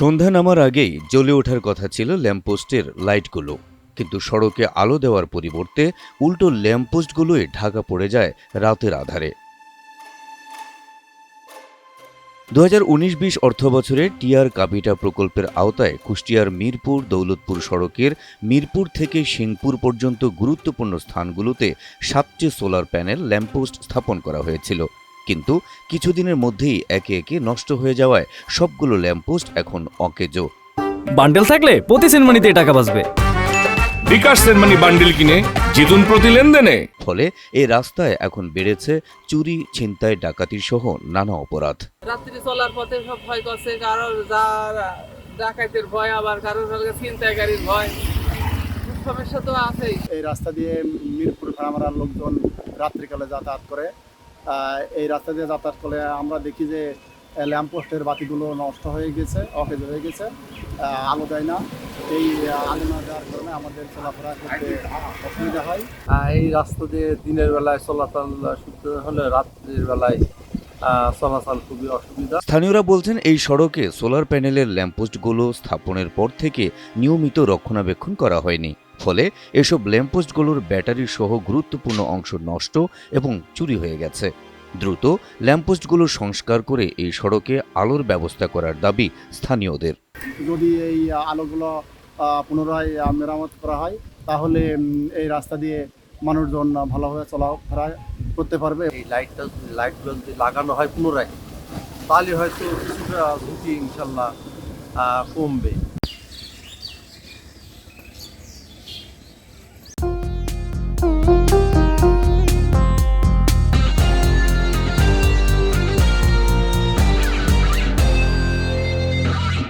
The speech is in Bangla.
সন্ধ্যা নামার আগেই জ্বলে ওঠার কথা ছিল ল্যাম্পপোস্টের লাইটগুলো, কিন্তু সড়কে আলো দেওয়ার পরিবর্তে উল্টো ল্যাম্পপোস্টগুলোই ঢাকা পড়ে যায় রাতের আধারে। 2019-20 অর্থবছরে টিআর কাবিটা প্রকল্পের আওতায় কুষ্টিয়ার মিরপুর দৌলতপুর সড়কের মিরপুর থেকে সিংপুর পর্যন্ত গুরুত্বপূর্ণ স্থানগুলোতে 7টি সোলার প্যানেল ল্যাম্পপোস্ট স্থাপন করা হয়েছিল, কিন্তু কিছুদিনের মধ্যেই একে একে নষ্ট হয়ে যাওয়ায় সবগুলো ল্যাম্পপোস্ট এখন অকেজো। বান্ডেল থাকলে প্রতি সেনমানিতে টাকা বাঁচবে। বিকাশ সেনমানি বান্ডেল কিনে জিতুন প্রতি লেনদেনে। ফলে এই রাস্তায় এখন বেড়েছে চুরি, ছিনতাই, ডাকাতি সহ নানা অপরাধ। রাত্রি চলার পথে সব ভয় করছে, কারোর যার ডাকাতের ভয়, আবার কারোর ছিনতাইকারীর ভয়, সমস্যা তো আছেই। এই রাস্তা দিয়ে মিরপুর ভাড়ামারার লোকজন রাত্রিকালে যাতায়াত করে। এই রাস্তা দিয়ে যাতায়াত করলে আমরা দেখি যে ল্যাম্পপোস্টের বাতিগুলো নষ্ট হয়ে গেছে, অকেজ হয়ে গেছে, আলো দেয় না। এই আলো না দেওয়ার কারণে আমাদের চলাফেরা করতে অসুবিধা হয়। এই রাস্তা দিয়ে দিনের বেলায় চলাচল শুরু হলে রাত্রির বেলায় চলাচল খুবই অসুবিধা। স্থানীয়রা বলছেন, এই সড়কে সোলার প্যানেলের ল্যাম্পপোস্টগুলো স্থাপনের পর থেকে নিয়মিত রক্ষণাবেক্ষণ করা হয়নি, ফলে এসব ল্যাম্পপোস্টগুলোর ব্যাটারি সহ গুরুত্বপূর্ণ অংশ নষ্ট এবং চুরি হয়ে গেছে। দ্রুত ল্যাম্পপোস্টগুলো সংস্কার করে এই সড়কে আলোর ব্যবস্থা করার দাবি স্থানীয়দের। যদি এই আলোগুলো পুনরায় মেরামত করা হয় তাহলে এই রাস্তা দিয়ে মানুষজন ভালোভাবে চলাফেরা করতে পারবে। এই লাইটগুলো যদি লাগানো হয় পুনরায়, তাহলে হয়তো কিছুটা ঝুঁকি ইনশাল্লাহ কমবে।